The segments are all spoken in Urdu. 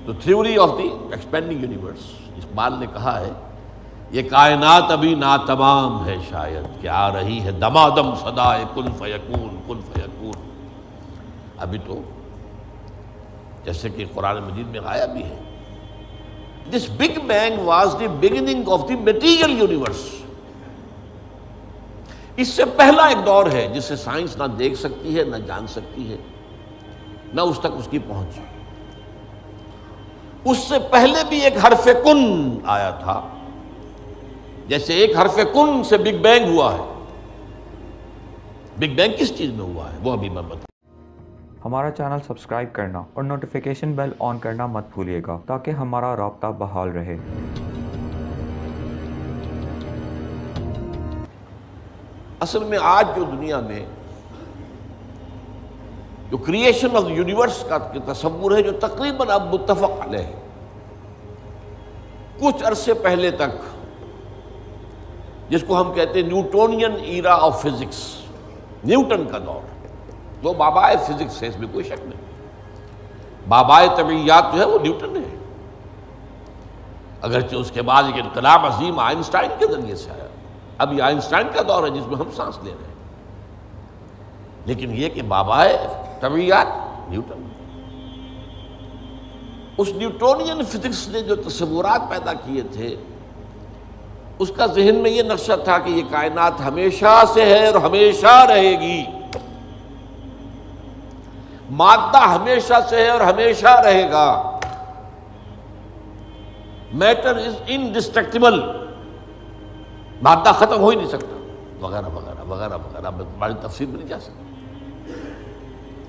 تو theory of the expanding universe, Iqbal نے کہا ہے یہ کائنات ابھی ناتمام ہے شاید کہ آ رہی ہے دمادم صدائے کن فیکون کن فیکون. ابھی تو جیسے کہ قرآن مجید میں آیا بھی ہے this big bang was the beginning of the material universe. اس سے پہلا ایک دور ہے جسے سائنس نہ دیکھ سکتی ہے، نہ جان سکتی ہے، نہ اس تک اس کی پہنچ. اس سے پہلے بھی ایک حرف کن آیا تھا، جیسے ایک حرف کن سے بگ بینگ ہوا ہے. بگ بینگ کس چیز میں ہوا ہے وہ ابھی میں بتاؤں. ہمارا چینل سبسکرائب کرنا اور نوٹیفیکیشن بیل آن کرنا مت بھولیے گا تاکہ ہمارا رابطہ بحال رہے. اصل میں آج جو دنیا میں جو کریشن آف یونیورس کا تصور ہے جو تقریباً اب متفق علیہ ہے، کچھ عرصے پہلے تک جس کو ہم کہتے ہیں Newtonian era of physics, Newton کا دور، وہ بابائے فزکس ہے، اس میں کوئی شک نہیں. بابائے طبیعیات جو ہے وہ نیوٹن ہے، اگرچہ اس کے بعد ایک انقلاب عظیم آئنسٹائن کے ذریعے سے آیا. اب یہ آئنسٹائن کا دور ہے جس میں ہم سانس لے رہے ہیں، لیکن یہ کہ بابائے طبیعیات نیوٹن. اس نیوٹونین فزکس نے جو تصورات پیدا کیے تھے، اس کا ذہن میں یہ نقشہ تھا کہ یہ کائنات ہمیشہ سے ہے اور ہمیشہ رہے گی، مادہ ہمیشہ سے ہے اور ہمیشہ رہے گا، میٹر از انڈسٹرکٹیبل، مادہ ختم ہو ہی نہیں سکتا، وغیرہ وغیرہ وغیرہ وغیرہ. بڑی تفصیل میں نہیں جا سکتا.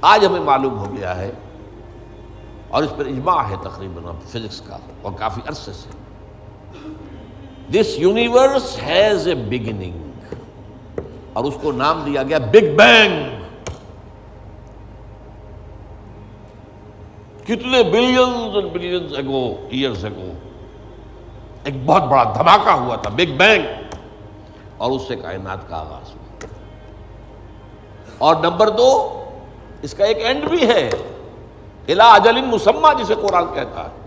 آج ہمیں معلوم ہو گیا ہے اور اس پر اجماع ہے تقریباً فزکس کا اور کافی عرصے سے، this universe has a beginning, اور اس کو نام دیا گیا بگ بینگ. کتنے بلینز اینڈ بلینز اگو، ایئرز اگو ایک بہت بڑا دھماکہ ہوا تھا، بگ بینگ، اور اس سے کائنات کا آغاز ہوا. اور نمبر 2، اس کا ایک اینڈ بھی ہے، الی اجل مسمی، جسے قرآن کہتا ہے.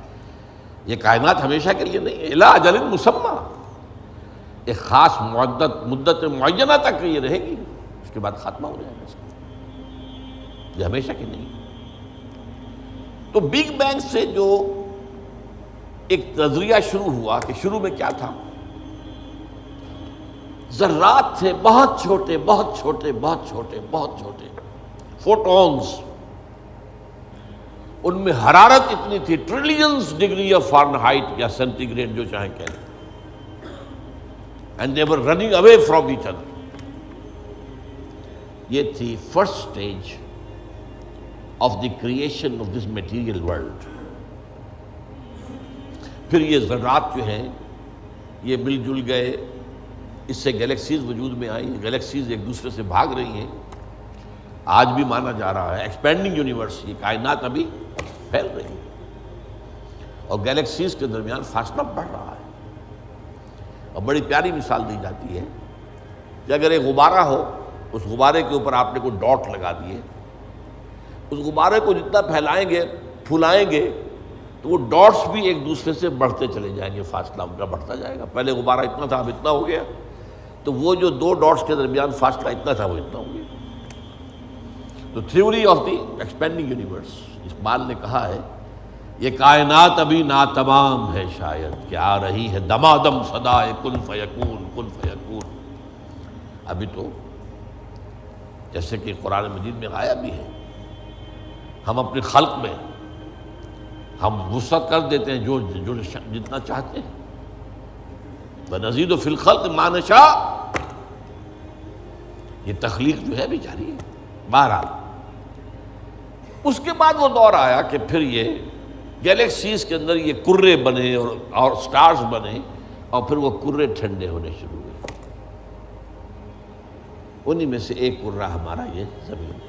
یہ کائنات ہمیشہ کے لیے نہیں ہے، الی اجل مسمی، ایک خاص مدت معینہ تک یہ رہے گی، اس کے بعد خاتمہ ہو جائے گا. یہ ہمیشہ کی نہیں. تو بگ بینگ سے جو ایک نظریہ شروع ہوا کہ شروع میں کیا تھا، ذرات تھے، بہت چھوٹے بہت چھوٹے بہت چھوٹے بہت چھوٹے، فوٹونز. ان میں حرارت اتنی تھی، ٹریلینز ڈگری آف فارنہائٹ یا سینٹی گریڈ جو چاہیں کہہ لیں، and they were running away from each other. یہ تھی first stage of the creation of this material world. پھر یہ ذرات جو ہیں یہ مل جل گئے، اس سے گیلیکسیز وجود میں آئی، گیلیکسیز ایک دوسرے سے بھاگ رہی ہیں. آج بھی مانا جا رہا ہے ایکسپینڈنگ یونیورس، یہ کائنات ابھی پھیل رہی ہے اور گیلیکسیز کے درمیان فاصلہ بڑھ رہا ہے. اور بڑی پیاری مثال دی جاتی ہے کہ اگر ایک غبارہ ہو، اس غبارے کے اوپر آپ نے کوئی ڈاٹ لگا دیے، اس غبارے کو جتنا پھیلائیں گے پھولائیں گے تو وہ ڈاٹس بھی ایک دوسرے سے بڑھتے چلے جائیں گے، فاصلہ ان کا بڑھتا جائے گا. پہلے غبارہ اتنا تھا، اب اتنا ہو گیا، تو وہ جو دو ڈاٹس کے درمیان فاصلہ اتنا تھا وہ اتنا ہو گیا. تو theory of the expanding universe, Iqbal نے کہا ہے یہ کائنات ابھی ناتمام ہے شاید کہ آ رہی ہے دمادم صدائے کن فیکون کن فیکون. ابھی تو جیسے کہ قرآن مجید میں آیا بھی ہے، ہم اپنے خلق میں ہم وسعت کر دیتے ہیں جو جتنا چاہتے ہیں. وَنَزِيدُ فِي الْخَلْقِ مَا نَشَاءُ، یہ تخلیق جو ہے بھی جاری ہے. بہرحال اس کے بعد وہ دور آیا کہ پھر یہ گیلیکسیز کے اندر یہ کرے بنے اور سٹارز بنے، اور پھر وہ کرے ٹھنڈے ہونے شروع ہوئے. انہی میں سے ایک کرہ ہمارا یہ زمین ہے.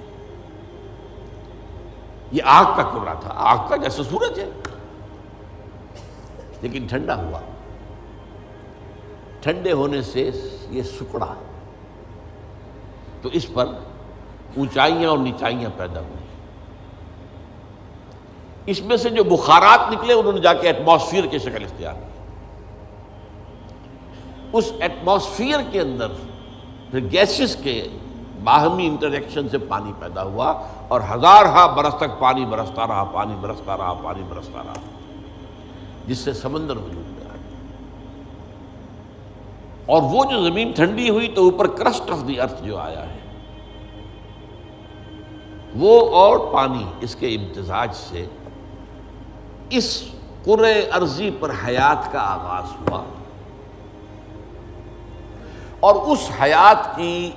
یہ آگ کا کرہ تھا، آگ کا جیسے سورج ہے، لیکن ٹھنڈا ہوا. ٹھنڈے ہونے سے یہ سکڑا، تو اس پر اونچائیاں اور نیچائیاں پیدا ہوئی. اس میں سے جو بخارات نکلے انہوں نے جا کے ایٹماسفیئر کی شکل اختیار کی. اس ایٹماسفیئر کے اندر پھر گیسز کے باہمی انٹریکشن سے پانی پیدا ہوا اور ہزارہا برس تک پانی برستا رہا، پانی برستا رہا، پانی برستا رہا، جس سے سمندر وجود میں آ گیا. اور وہ جو زمین ٹھنڈی ہوئی تو اوپر کرسٹ آف دی ارتھ جو آیا ہے وہ اور پانی، اس کے امتزاج سے اس کرۂ ارضی پر حیات کا آغاز ہوا. اور اس حیات کی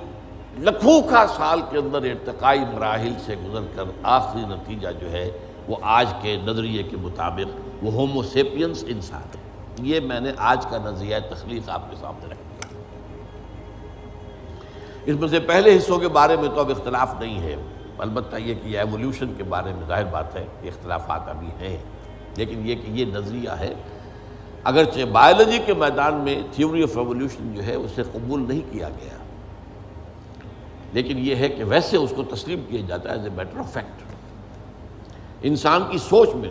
لکھوں سال کے اندر ارتقائی مراحل سے گزر کر آخری نتیجہ جو ہے وہ آج کے نظریے کے مطابق وہ ہومو سیپینس انسان ہے. یہ میں نے آج کا نظریہ تخلیق آپ کے سامنے رکھ دیا. اس میں سے پہلے حصوں کے بارے میں تو اب اختلاف نہیں ہے، البتہ یہ کہ یہ ایولیوشن کے بارے میں ظاہر بات ہے کہ اختلافات ابھی ہیں، لیکن یہ کہ یہ نظریہ ہے. اگرچہ بایولوجی کے میدان میں تھیوری آف ایولیوشن جو ہے اسے قبول نہیں کیا گیا، لیکن یہ ہے کہ ویسے اس کو تسلیم کیا جاتا ہے as a matter of fact. انسان کی سوچ میں،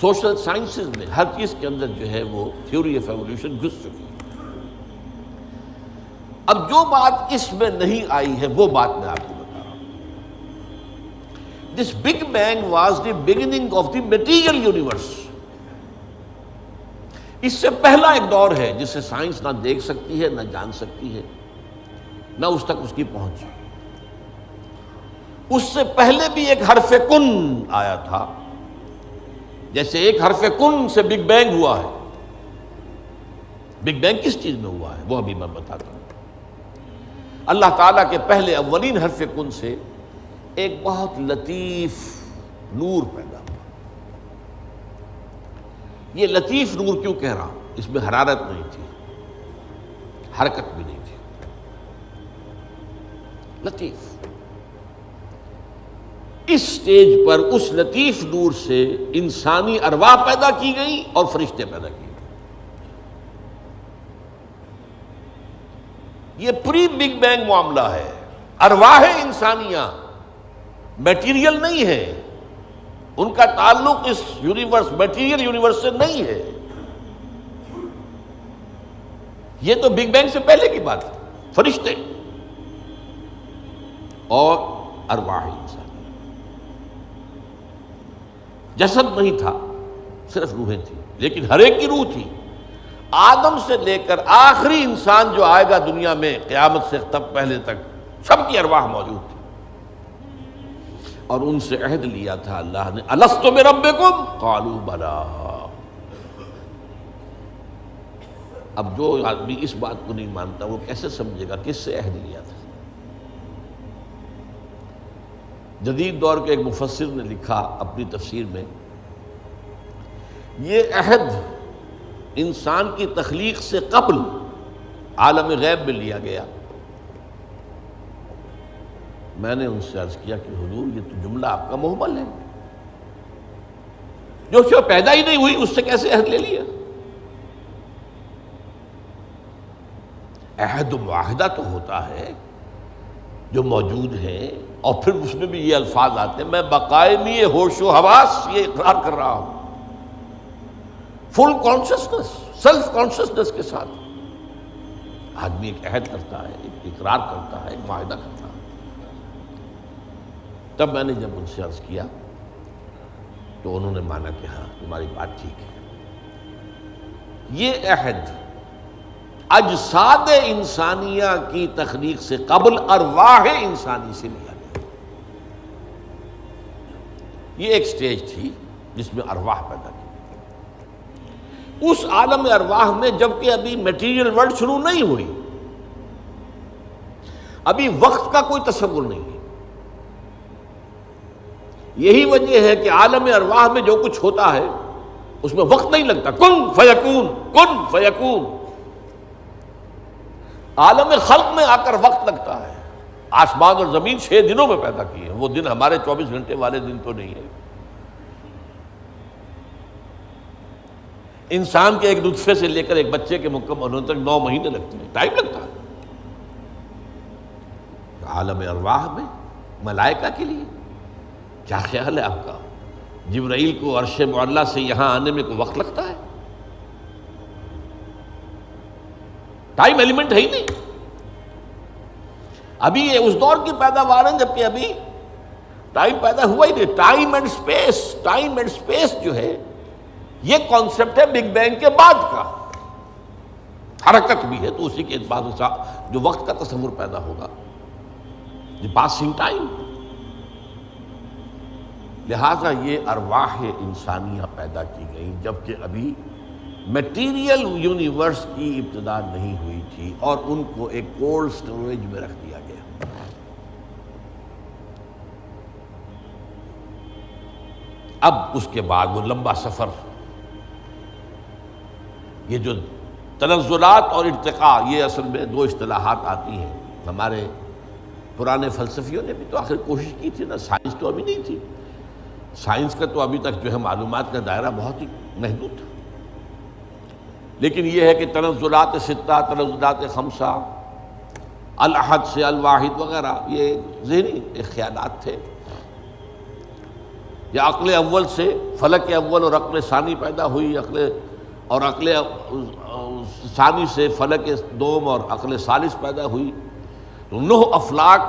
سوشل سائنسز میں ہر چیز کے اندر جو ہے وہ تھیوری آف ایولیوشن گھس چکی ہے. اب جو بات اس میں نہیں آئی ہے وہ بات میں آپ کو بتا رہا ہوں. This big bang was the beginning of the material universe. اس سے پہلا ایک دور ہے جسے سائنس نہ دیکھ سکتی ہے، نہ جان سکتی ہے، نہ اس تک اس کی پہنچ. اس سے پہلے بھی ایک حرف کن آیا تھا، جیسے ایک حرف کن سے بگ بینگ ہوا ہے. بگ بینگ کس چیز میں ہوا ہے وہ ابھی میں بتاتا ہوں. اللہ تعالیٰ کے پہلے اولین حرف کن سے ایک بہت لطیف نور پیدا ہوا. یہ لطیف نور کیوں کہہ رہا ہوں؟ اس میں حرارت نہیں تھی، حرکت بھی نہیں تھی، لطیف. اس سٹیج پر اس لطیف نور سے انسانی ارواح پیدا کی گئی اور فرشتے پیدا کیے. یہ پری بگ بینگ معاملہ ہے. ارواح انسانیہ میٹیریل نہیں ہے، ان کا تعلق اس یونیورس میٹیریل یونیورس سے نہیں ہے. یہ تو بگ بینگ سے پہلے کی بات ہے. فرشتے اور ارواح انسانی. جسد نہیں تھا، صرف روحیں تھیں، لیکن ہر ایک کی روح تھی. آدم سے لے کر آخری انسان جو آئے گا دنیا میں قیامت سے تب پہلے تک سب کی ارواح موجود تھی. اور ان سے عہد لیا تھا اللہ نے، الست بربکم قالوا بلا. اب جو آدمی اس بات کو نہیں مانتا وہ کیسے سمجھے گا کس سے عہد لیا تھا؟ جدید دور کے ایک مفسر نے لکھا اپنی تفسیر میں، یہ عہد انسان کی تخلیق سے قبل عالم غیب میں لیا گیا. میں نے ان سے عرض کیا کہ حضور یہ تو جملہ آپ کا محمل ہے، جو شے پیدا ہی نہیں ہوئی اس سے کیسے عہد لے لیا؟ عہد و معاہدہ تو ہوتا ہے جو موجود ہے، اور پھر اس میں بھی یہ الفاظ آتے ہیں میں بقائمی ہوش و حواس یہ اقرار کر رہا ہوں، فل کانشسنس، سیلف کانشسنس کے ساتھ آدمی ایک عہد کرتا ہے، ایک اقرار کرتا ہے، ایک معاہدہ کرتا ہے. تب میں نے جب ان سے عرض کیا تو انہوں نے مانا کہ ہاں تمہاری بات ٹھیک ہے. یہ عہد اجساد انسانیہ کی تخلیق سے قبل ارواح انسانی سے لیا گیا. یہ ایک سٹیج تھی جس میں ارواح پیدا کی. اس عالم ارواح میں جبکہ ابھی میٹیریل ورلڈ شروع نہیں ہوئی، ابھی وقت کا کوئی تصور نہیں ہے. یہی وجہ ہے کہ عالم ارواح میں جو کچھ ہوتا ہے اس میں وقت نہیں لگتا، کن فیکون کن فیکون. عالم خلق میں آ کر وقت لگتا ہے. آسمان اور زمین 6 دنوں میں پیدا کی ہے، وہ دن ہمارے 24 گھنٹے والے دن تو نہیں ہے. انسان کے ایک نطفے سے لے کر ایک بچے کے مکمل ہونے تک 9 مہینے لگتے ہیں، ٹائم لگتا ہے. عالم ارواح میں ملائکہ کے لیے کیا خیال ہے آپ کا؟ جبرائیل کو عرش معلیٰ سے یہاں آنے میں کوئی وقت لگتا ہے؟ ٹائم ایلیمنٹ ہے ہی نہیں. ابھی یہ اس دور کی پیداوار ہے جبکہ ابھی ٹائم پیدا ہوا ہی نہیں. ٹائم اینڈ سپیس جو ہے یہ کانسیپٹ ہے بگ بینگ کے بعد کا. حرکت بھی ہے تو اسی کے اعتبار سے جو وقت کا تصور پیدا ہوگا، یہ پاسنگ ٹائم. لہذا یہ ارواح انسانیہ پیدا کی گئیں جبکہ ابھی میٹیریل یونیورس کی ابتدا نہیں ہوئی تھی، اور ان کو ایک کولڈ سٹوریج میں رکھ دیا گیا. اب اس کے بعد وہ لمبا سفر، یہ جو تنزلات اور ارتقاء، یہ اصل میں دو اصطلاحات آتی ہیں. ہمارے پرانے فلسفیوں نے بھی تو آخر کوشش کی تھی نا. سائنس تو ابھی نہیں تھی. سائنس کا تو ابھی تک جو ہے معلومات کا دائرہ بہت ہی محدود تھا. لیکن یہ ہے کہ تنزلات ستہ، تنزلات خمسہ، الاحد سے الواحد وغیرہ، یہ ذہنی خیالات تھے. یا عقل اول سے فلک اول اور عقل ثانی پیدا ہوئی، اور عقل ثانی سے فلک دوم اور عقل ثالث پیدا ہوئی. تو 9 افلاک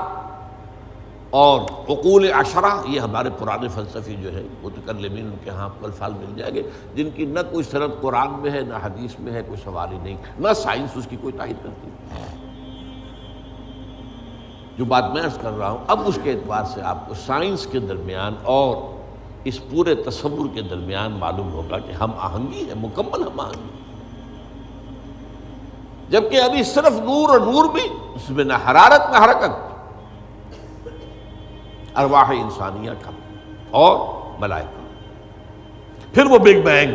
اور عقول عشرہ، یہ ہمارے پرانے فلسفی جو ہے متکلمین، ان کے ہاں الفاظ مل جائیں گے جن کی نہ کوئی سند قرآن میں ہے، نہ حدیث میں ہے، کوئی سوال ہی نہیں، نہ سائنس اس کی کوئی تائید کرتی. جو بات میں عرض کر رہا ہوں اب اس کے اعتبار سے آپ کو سائنس کے درمیان اور اس پورے تصور کے درمیان معلوم ہوگا کہ ہم آہنگی ہے، مکمل ہم آہنگی. جبکہ ابھی صرف نور، اور نور بھی اس میں نہ حرارت نہ حرکت. ارواح انسانیہ کا اور ملائکہ. پھر وہ بگ بینگ،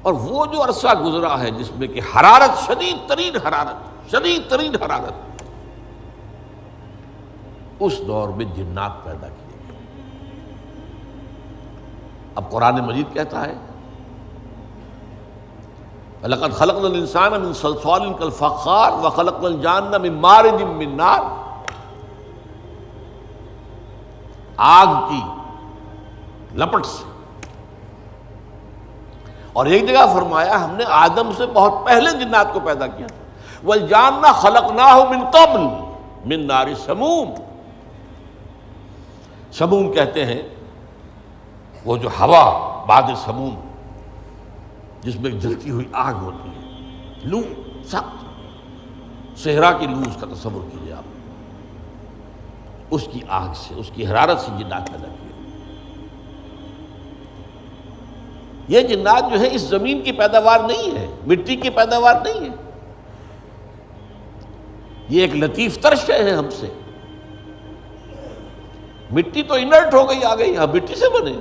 اور وہ جو عرصہ گزرا ہے جس میں کہ حرارت، شدید ترین حرارت، اس دور میں جنات پیدا کیے گئے. اب قرآن مجید کہتا ہے وَلَقَدْ خَلَقْنَا الْإِنسَانَ مِنْ صَلْصَالٍ كَالْفَخَّارِ وَخَلَقْنَا الْجَانَّ مِنْ مَارِجٍ مِنْ نَارٍ. آگ کی لپٹ سے. اور ایک جگہ فرمایا ہم نے آدم سے بہت پہلے جنات کو پیدا کیا. وَالْجَانَّ خَلَقْنَاهُ مِنْ قَبْلُ مِنْ نَارِ سَمُومٍ. سموم کہتے ہیں وہ جو ہوا بعد سموم جس میں جلتی ہوئی آگ ہوتی ہے، لو، سخت صحرا کی لو، اس کا تصور کیجیے آپ. اس کی آگ سے، اس کی حرارت سے جنات پیدا کیے. یہ جنات جو ہے اس زمین کی پیداوار نہیں ہے، مٹی کی پیداوار نہیں ہے. یہ ایک لطیف تر شے ہے ہم سے. مٹی تو انرٹ ہو گئی، آ گئی، ہم مٹی سے بنے.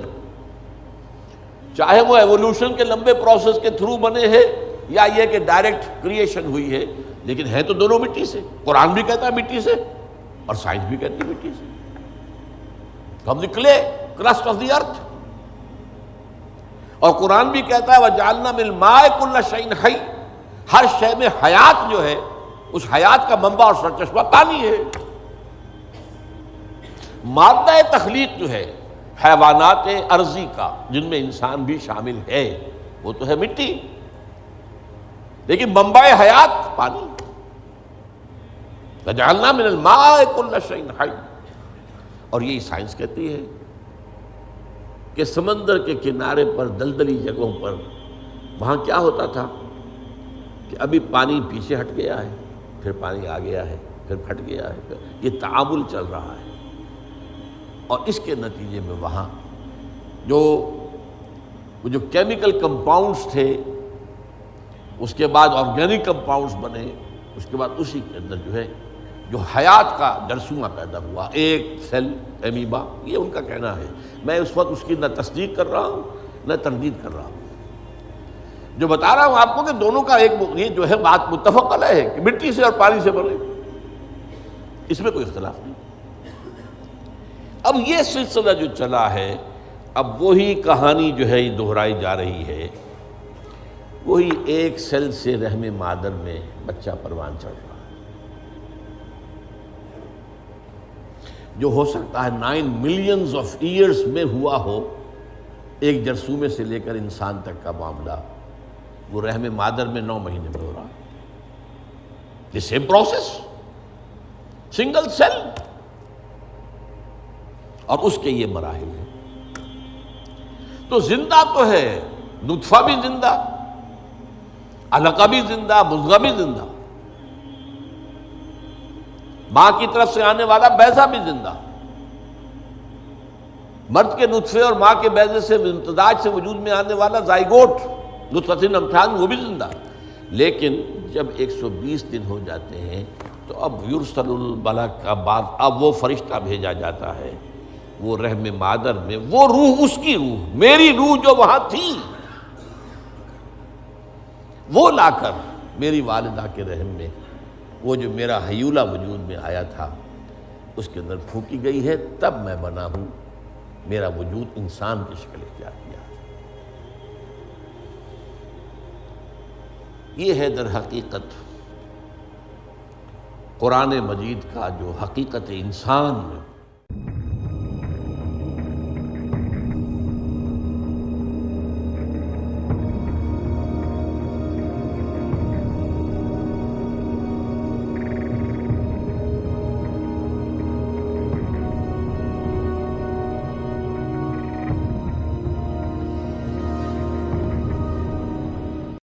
چاہے وہ ایوولوشن کے لمبے پروسیس کے تھرو بنے ہیں یا یہ کہ ڈائریکٹ کریشن ہوئی ہے، لیکن ہے تو دونوں مٹی سے. قرآن بھی کہتا ہے مٹی سے، اور سائنس بھی کہتی ہے مٹی سے. ہم نکلے کرسٹ آف دی ارتھ. اور قرآن بھی کہتا ہے وَجَعَلْنَا مِنَ الْمَاءِ كُلَّ شَيْءٍ حَيٍّ. ہر شے میں حیات جو ہے، اس حیات کا منبع اور سرچشمہ پانی ہے. مادہ تخلیق جو ہے حیوانات ارضی کا، جن میں انسان بھی شامل ہے، وہ تو ہے مٹی، لیکن منبع حیات پانی. وَجَعَلْنَا مِنَ الْمَاءِ كُلَّ شَيْءٍ حَيٍّ. اور یہی سائنس کہتی ہے کہ سمندر کے کنارے پر، دلدلی جگہوں پر، وہاں کیا ہوتا تھا کہ ابھی پانی پیچھے ہٹ گیا ہے، پھر پانی آ گیا ہے، پھر پھٹ گیا ہے. یہ تعامل چل رہا ہے. اور اس کے نتیجے میں وہاں جو کیمیکل کمپاؤنڈز تھے، اس کے بعد آرگینک کمپاؤنڈز بنے، اس کے بعد اسی کے اندر جو ہے جو حیات کا جرثومہ پیدا ہوا، ایک سیل ایمیبا. یہ ان کا کہنا ہے. میں اس وقت اس کی نہ تصدیق کر رہا ہوں نہ تردید کر رہا ہوں. جو بتا رہا ہوں آپ کو کہ دونوں کا ایک یہ جو ہے بات متفق علیہ ہے کہ مٹی سے اور پانی سے بنے، اس میں کوئی اختلاف نہیں. اب یہ سلسلہ جو چلا ہے، اب وہی کہانی جو ہے یہ دہرائی جا رہی ہے. وہی ایک سیل سے رحم مادر میں بچہ پروان چڑھ رہا ہے، جو ہو سکتا ہے 9 ملینز آف ایئرز میں ہوا ہو، ایک جرثومے سے لے کر انسان تک کا معاملہ وہ رحم مادر میں 9 مہینے میں ہو رہا ہے. The same process, single cell, اور اس کے یہ مراحل ہیں. تو زندہ تو ہے، نطفہ بھی زندہ، علقہ بھی زندہ، مضغہ بھی زندہ، ماں کی طرف سے آنے والا بیضہ بھی زندہ، مرد کے نطفے اور ماں کے بیضے سے امتزاج سے وجود میں آنے والا زائگوٹ نطفۃ امشاج وہ بھی زندہ. لیکن جب 120 دن ہو جاتے ہیں تو اب یرسل الملک، اب وہ فرشتہ بھیجا جاتا ہے وہ رحم مادر میں، وہ روح، اس کی روح، میری روح جو وہاں تھی، وہ لا کر میری والدہ کے رحم میں، وہ جو میرا حیولہ وجود میں آیا تھا اس کے اندر پھونکی گئی ہے. تب میں بنا ہوں، میرا وجود انسان کی شکل اختیار کیا. یہ ہے در حقیقت قرآن مجید کا جو حقیقت انسان